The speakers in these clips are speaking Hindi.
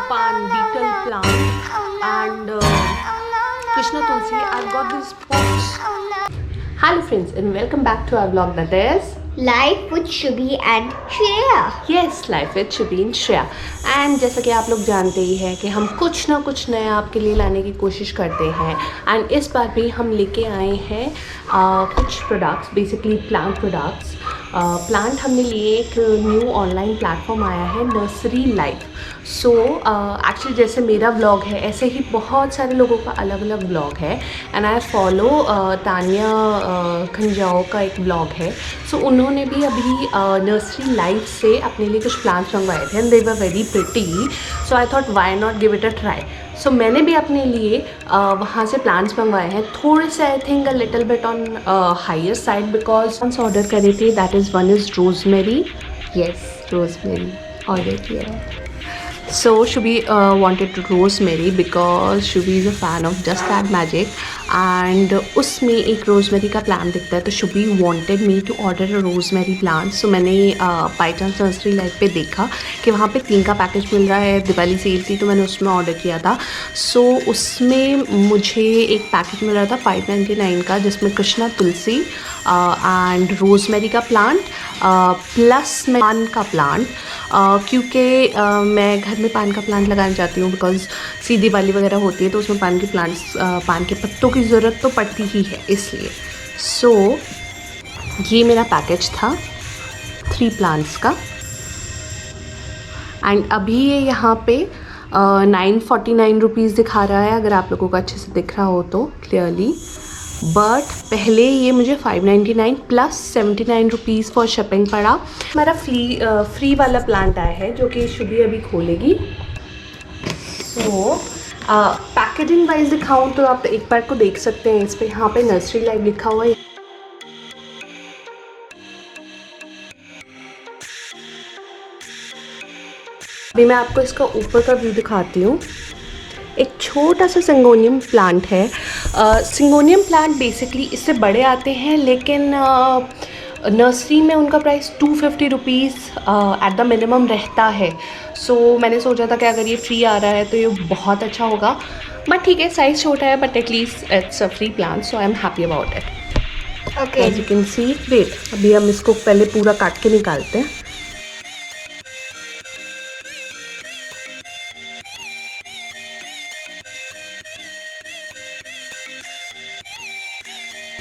pan beetle plant and Krishna Tulsi. I've got these pots. Hello friends and welcome back to our vlog that is Life with Shubhi and Shreya. Yes, Life with Shubhi and Shreya. And जैसा कि आप लोग जानते ही हैं कि हम कुछ ना कुछ नया आपके लिए लाने की कोशिश करते हैं एंड इस बार भी हम लेके आए हैं कुछ products, basically plant products. Plant हमने लिए, एक न्यू ऑनलाइन प्लेटफॉर्म आया है नर्सरी लाइफ। सो एक्चुअली जैसे मेरा व्लॉग है ऐसे ही बहुत सारे लोगों का अलग अलग व्लॉग है एंड आई फॉलो तानिया खंजाओ का एक व्लॉग है। सो उन्होंने भी अभी नर्सरी लाइफ से अपने लिए कुछ प्लांट्स मंगवाए थे and they were very pretty. So I thought why not give it a try. So मैंने भी अपने लिए वहाँ से प्लांट्स मंगवाए हैं, थोड़े से I think a little bit on higher side because plants order करे थे। That is one is rosemary, yes rosemary order किया है। So Shubhi wanted rosemary because Shubhi is a fan of Just Add Magic and उसमें एक rosemary का plant दिखता है तो Shubhi wanted me to order a rosemary plant। So मैंने by chance नर्सरी लाइफ पे देखा कि वहाँ पे 3 का पैकेज मिल रहा है, दिवाली सेल थी तो मैंने उसमें ऑर्डर किया था। So उसमें मुझे एक पैकेज मिल रहा था 599 का जिसमें कृष्णा तुलसी एंड रोजमेरी का प्लांट प्लस पान का प्लांट, क्योंकि मैं घर में पान का प्लांट लगाना चाहती हूँ बिकॉज सी दिवाली वगैरह होती है तो उसमें पान के प्लांट्स, पान के पत्तों की ज़रूरत तो पड़ती ही है इसलिए। सो ये मेरा पैकेज था 3 प्लांट्स का एंड अभी ये यहाँ पे 949 रुपीज़ दिखा रहा है अगर आप लोगों को अच्छे से दिख रहा हो तो क्लियरली, बट पहले ये मुझे 599 प्लस 79 रुपीज़ फॉर शिपिंग पड़ा। हमारा फ्री वाला प्लांट आया है जो कि शुभी अभी खोलेगी। सो पैकेजिंग वाइज दिखाऊँ तो आप एक बार को देख सकते हैं, इस पर यहाँ पे नर्सरी लाइफ लिखा हुआ है। अभी मैं आपको इसका ऊपर का व्यू दिखाती हूँ। एक छोटा सा सिंगोनियम प्लांट है। सिंगोनियम प्लांट बेसिकली इससे बड़े आते हैं लेकिन नर्सरी में उनका price 250 rupees at the minimum रहता है। सो मैंने सोचा था कि अगर ये फ्री आ रहा है तो ये बहुत अच्छा होगा, बट ठीक है साइज़ छोटा है but at least it's a free plant so I am happy about it. Okay as you can see, wait अभी हम इसको पहले पूरा काट के निकालते हैं।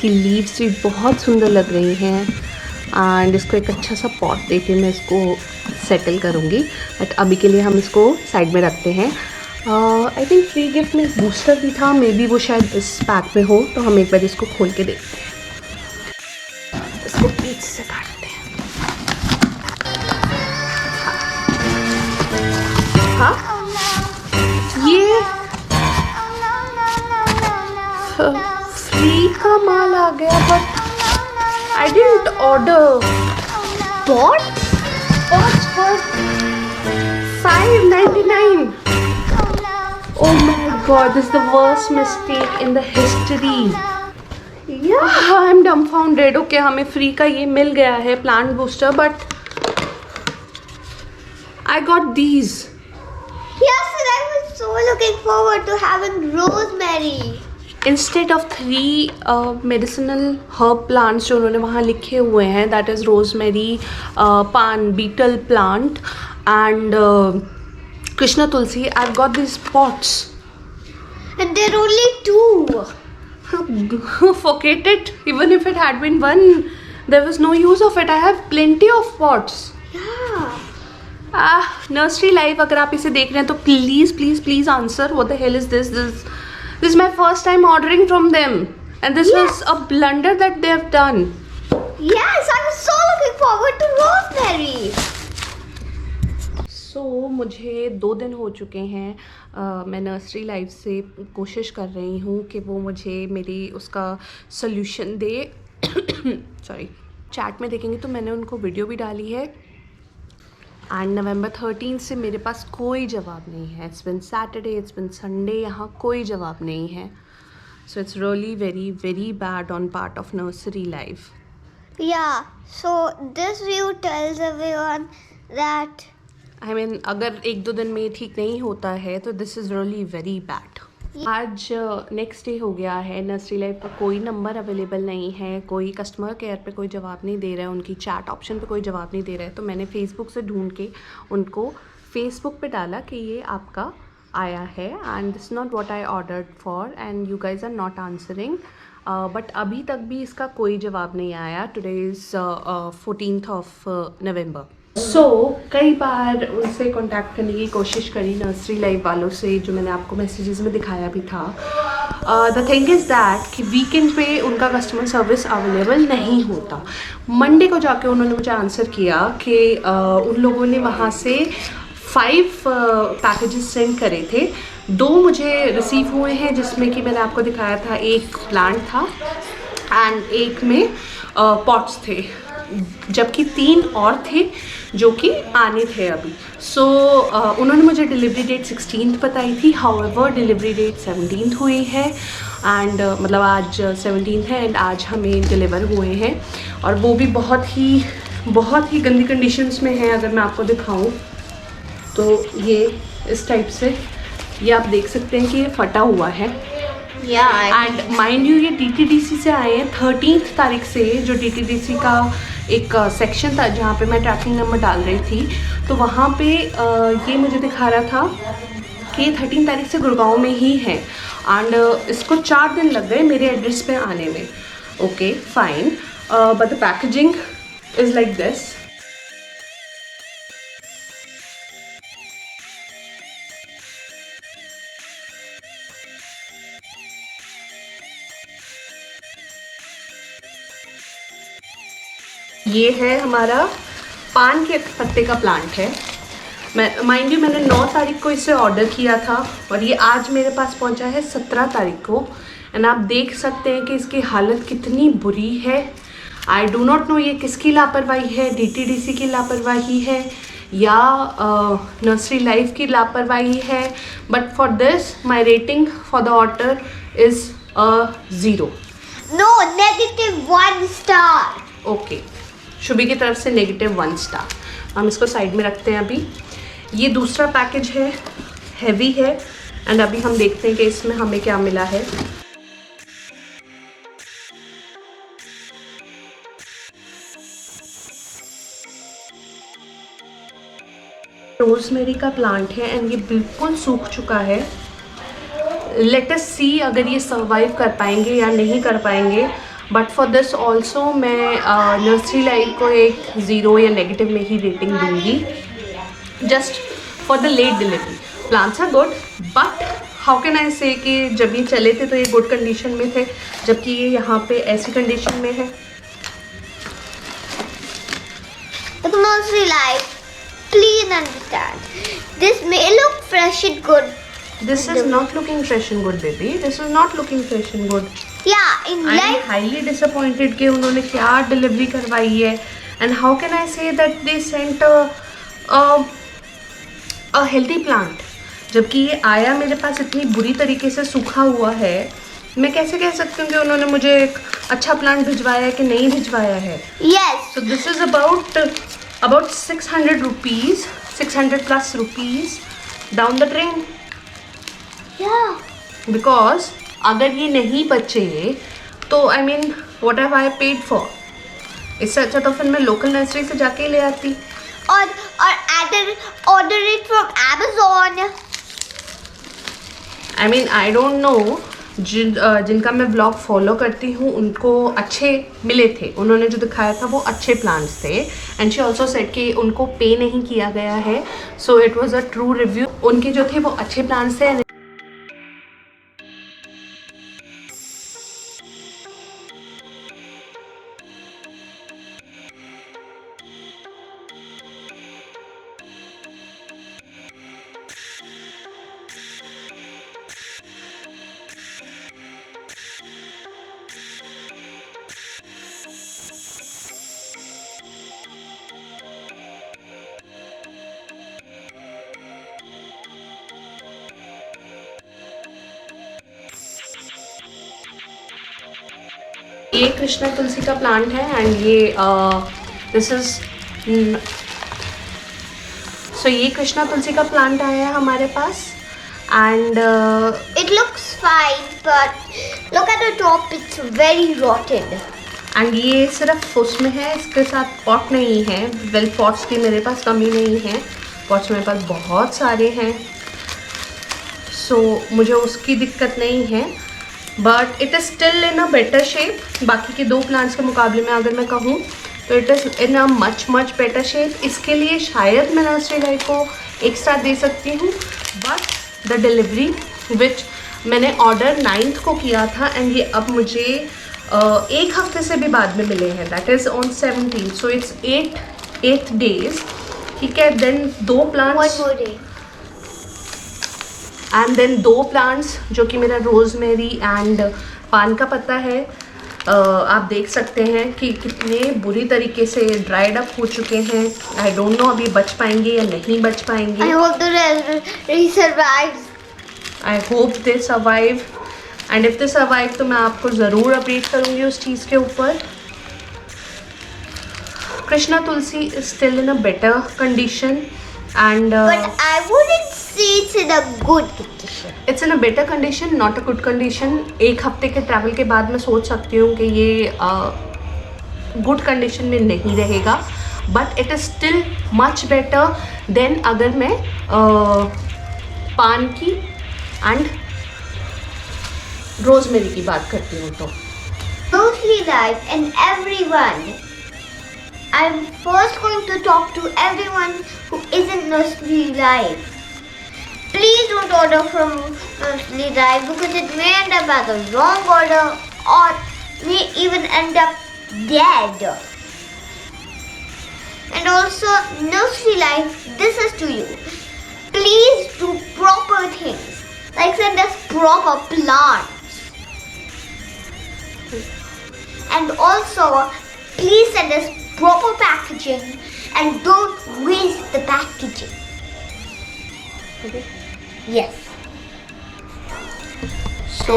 की लीव्स भी बहुत सुंदर लग रही हैं एंड इसको एक अच्छा सा पॉट देके मैं इसको सेटल करूँगी, बट अभी के लिए हम इसको साइड में रखते हैं। आई थिंक फ्री गिफ्ट में बूस्टर भी था, मे बी वो शायद इस पैक में हो, तो हम एक बार इसको खोल के देखते हैं। इसको बीच से काटते हैं। हाँ ये फ्री का माल आ गया but I didn't order. Pots for 599। Oh my god, this is the worst mistake in the history। Yeah, I'm dumbfounded। Okay, हमें फ्री का ये मिल गया है plant booster but I got these। Yes, and I was so looking forward to having rosemary। Instead of 3 medicinal herb plants जो उन्होंने वहाँ लिखे हुए हैं, that is rosemary, paan betel plant and Krishna tulsi, I got this pots And there are only 2। forget it, even if it had been 1 there was no use of it। I have plenty of pots। Yeah। Nursery Life अगर आप इसे देख रहे हैं तो please please please answer what the hell is this. This is my first time ordering from them and this was a blunder that they have done। Yes, I was so looking forward to rosemary। So मुझे 2 दिन हो चुके हैं मैं नर्सरी लाइफ से कोशिश कर रही हूँ कि वो मुझे मेरी उसका सोल्यूशन दे। सॉरी, चैट में देखेंगे तो मैंने उनको वीडियो भी डाली है एंड नवंबर 13 से मेरे पास कोई जवाब नहीं है। It's been Saturday, it's been Sunday, यहाँ कोई जवाब नहीं है। So it's really very very bad on part of nursery life. Yeah, so this view tells everyone that I mean अगर 1-2 दिन में ठीक नहीं होता है तो this is really very bad. आज नेक्स्ट डे हो गया है, नर्सरी लाइफ का कोई नंबर अवेलेबल नहीं है, कोई कस्टमर केयर पे कोई जवाब नहीं दे रहा है, उनकी चैट ऑप्शन पे कोई जवाब नहीं दे रहा है। तो मैंने फेसबुक से ढूंढ के उनको फेसबुक पे डाला कि ये आपका आया है and this not what I ordered for and you guys are not answering. But अभी तक भी इसका कोई जवाब नहीं आया। Today is 14th of November. कई बार उनसे कांटेक्ट करने की कोशिश करी नर्सरी लाइफ वालों से, जो मैंने आपको मैसेजेस में दिखाया भी था। द थिंग इज़ दैट कि वीकेंड पे उनका कस्टमर सर्विस अवेलेबल नहीं होता। मंडे को जाके उन्होंने मुझे आंसर किया कि उन लोगों ने वहाँ से 5 पैकेजेस सेंड करे थे। 2 मुझे रिसीव हुए हैं, जिसमें कि मैंने आपको दिखाया था, एक प्लांट था एंड एक में पॉट्स थे, जबकि 3 और थे जो कि आने थे अभी। उन्होंने मुझे डिलीवरी डेट 16th बताई थी, हाउएवर डिलीवरी डेट 17th हुई है एंड मतलब आज 17th है एंड आज हमें डिलीवर हुए हैं, और वो भी बहुत ही गंदी कंडीशंस में है। अगर मैं आपको दिखाऊं तो ये इस टाइप से, ये आप देख सकते हैं कि ये फटा हुआ है। एंड माइंड यू, ये DTDC से आए हैं 13th तारीख से। जो DTDC का एक सेक्शन था जहाँ पे मैं ट्रैकिंग नंबर डाल रही थी, तो वहाँ पे ये मुझे दिखा रहा था कि 13 तारीख से गुड़गांव में ही है एंड इसको 4 दिन लग गए मेरे एड्रेस पे आने में। Okay fine, but the packaging is like this. ये है हमारा पान के पत्ते का प्लांट है। माइंड यू, मैंने 9 तारीख को इसे ऑर्डर किया था और ये आज मेरे पास पहुंचा है 17 तारीख को एंड आप देख सकते हैं कि इसकी हालत कितनी बुरी है। आई डू नॉट नो ये किसकी लापरवाही है, DTDC की लापरवाही है या नर्सरी लाइफ की लापरवाही है, but for this my rating for the order is 0। No, -1 star. Okay, Shubhi की तरफ से -1 स्टार। हम इसको साइड में रखते हैं अभी। ये दूसरा पैकेज है, हैवी है एंड अभी हम देखते हैं कि इसमें हमें क्या मिला है। रोजमेरी का प्लांट है एंड ये बिल्कुल सूख चुका है। लेट अस सी अगर ये सर्वाइव कर पाएंगे या नहीं कर पाएंगे, बट फॉर दिस ऑल्सो मैं नर्सरी लाइफ को एक 0 या नेगेटिव में ही रेटिंग दूंगी, just for the late delivery. Plants are good, but how can I say कि जब ये चले थे तो ये गुड कंडीशन में थे, जबकि ये यहाँ पे ऐसी कंडीशन में है। But nursery life, please understand. This may look fresh and good. This is not looking fresh and good, baby. This is not looking fresh and good. Yeah, in I am life. highly disappointed कि उन्होंने क्या डिलीवरी करवाई है and how can I say that they sent a healthy plant, जबकि ये आया मेरे पास इतनी बुरी तरीके से सूखा हुआ है। मैं कैसे कह सकती हूँ कि उन्होंने मुझे एक अच्छा प्लांट भिजवाया है कि नहीं भिजवाया है। Yes. So this is about 600 rupees, 600 plus rupees down the drain. Yeah. Because अगर ये नहीं बचे तो I mean what have I paid for? इससे अच्छा तो फिर मैं लोकल नर्सरी से जाके ले आती। Or order it from Amazon. I mean I don't know, जिनका मैं ब्लॉग फॉलो करती हूँ उनको अच्छे मिले थे, उन्होंने जो दिखाया था वो अच्छे प्लान्स थे एंड शी ऑल्सो सेड कि उनको पे नहीं किया गया है, so it was a true review. उनके जो थे वो अच्छे प्लान्स थे। ये कृष्णा तुलसी का प्लांट है एंड ये दिस इज सो ये कृष्णा तुलसी का प्लांट आया है हमारे पास and It looks fine, but look at the top, it's very rotten. And ये सिर्फ उसमें है, इसके साथ पॉट नहीं है। वेल पॉट्स की मेरे पास कमी नहीं है, पॉट्स मेरे पास बहुत सारे हैं, सो मुझे उसकी दिक्कत नहीं है। But it is still in a better shape. बाकी के 2 प्लांट्स के मुकाबले में अगर मैं कहूँ तो it is in a much better shape. इसके लिए शायद मैं नर्सरी लाइफ को 1 स्टार दे सकती हूँ, बट द डिलीवरी विच मैंने ऑर्डर 9th को किया था एंड ये अब मुझे 1 हफ्ते से भी बाद में मिले हैं, that is on 17, so it's 8 days। ठीक है, then 2 plants One more day. And then 2 plants जो कि मेरा रोज़मेरी एंड पान का पत्ता है। आप देख सकते हैं कि कितने बुरी तरीके से ड्राइड अप हो चुके हैं। आई डोंट नो अभी बच पाएंगे या नहीं बच पाएंगे। I hope they survive. I hope they survive and if they survive तो मैं आपको ज़रूर अपडेट करूँगी उस चीज़ के ऊपर। Krishna Tulsi is still in a better condition and But I wouldn't say it's in a good condition. It's in a better condition, not a good condition. 1 हफ्ते के ट्रैवल के बाद मैं सोच सकती हूँ कि ये गुड कंडीशन में नहीं रहेगा, but it is still much better than अगर मैं पान की एंड रोज़मेरी की बात करती हूँ तो। Nursery Life and everyone. I'm first going to talk to everyone who isn't Nursery Life. Please don't order from Nursery Life because it may end up as a wrong order or may even end up dead. And also, Nursery Life, this is to you. Please do proper things. Like send us proper plants. And also, please send us proper packaging and don't waste the packaging. Okay. Yes. सो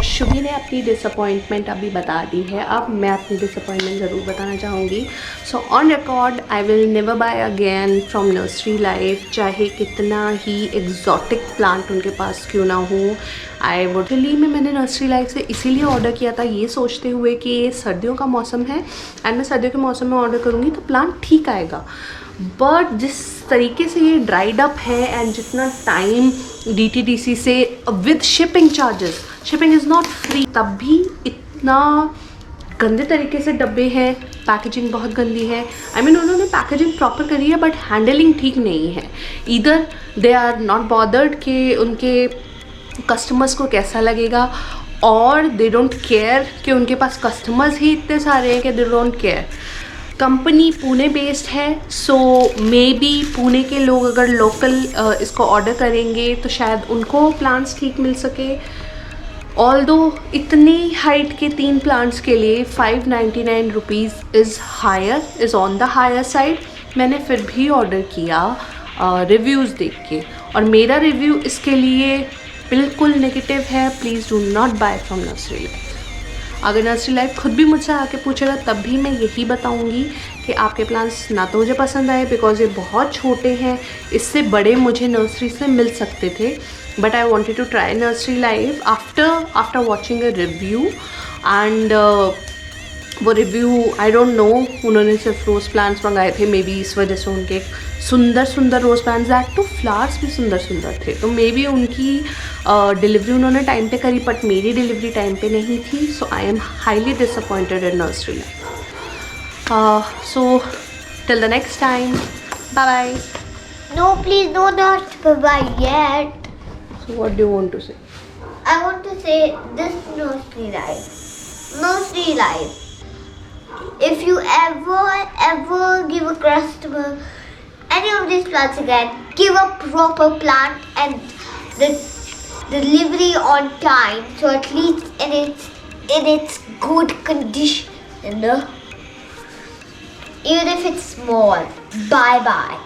शुभी ने अपनी डिसअपॉइंटमेंट अभी बता दी है, अब मैं अपनी डिसअपॉइंटमेंट ज़रूर बताना चाहूँगी। So on record I will never buy again from Nursery Life, चाहे कितना ही एग्जॉटिक प्लांट उनके पास क्यों ना हो। आई वुड दिल्ली में मैंने नर्सरी लाइफ से इसीलिए ऑर्डर किया था, ये सोचते हुए कि ये सर्दियों का मौसम है एंड मैं सर्दियों के मौसम में ऑर्डर करूँगी तो प्लांट ठीक आएगा। बट जिस तरीके से ये ड्राइड अप है एंड जितना टाइम DTDC से with shipping charges, shipping is not free, तब भी इतना गंदे तरीके से डब्बे हैं, पैकेजिंग बहुत गंदी है। आई मीन उन्होंने पैकेजिंग प्रॉपर करी है बट हैंडलिंग ठीक नहीं है। Either they are not bothered कि उनके कस्टमर्स को कैसा लगेगा, और दे डोंट केयर कि उनके पास कस्टमर्स ही इतने सारे हैं कि they don't care. Company Pune based है, सो मे बी पुणे के लोग अगर लोकल इसको ऑर्डर करेंगे तो शायद उनको प्लांट्स ठीक मिल सके। ऑल्दो इतनी हाइट के 3 प्लांट्स के लिए 599 rupees is on the higher side. मैंने फिर भी ऑर्डर किया रिव्यूज़ देख के, और मेरा रिव्यू इसके लिए बिल्कुल नेगेटिव है। Please do not buy from Nursery Life. अगर नर्सरी लाइफ खुद भी मुझसे आके पूछेगा तब भी मैं यही बताऊंगी कि आपके प्लांट्स ना तो मुझे पसंद आए बिकॉज ये बहुत छोटे हैं, इससे बड़े मुझे नर्सरी से मिल सकते थे, but I wanted to try Nursery Life after watching a review. And वो रिव्यू आई डोंट नो, उन्होंने सिर्फ रोज़ प्लांट्स मंगाए थे, मे बी इस वजह से उनके सुंदर सुंदर rose plants, that too flowers भी सुंदर सुंदर थे, तो मे बी उनकी डिलीवरी उन्होंने टाइम पे करी बट मेरी डिलीवरी टाइम पे नहीं थी। So I am highly disappointed in nursery life. So till the next time, bye bye. No, please do not bye-bye yet. So what do you want to say? I want to say this Nursery Life. Nursery Life. If you ever give a customer any of these plants again, give a proper plant and the delivery on time, so at least in its good condition, even if it's small. Bye bye.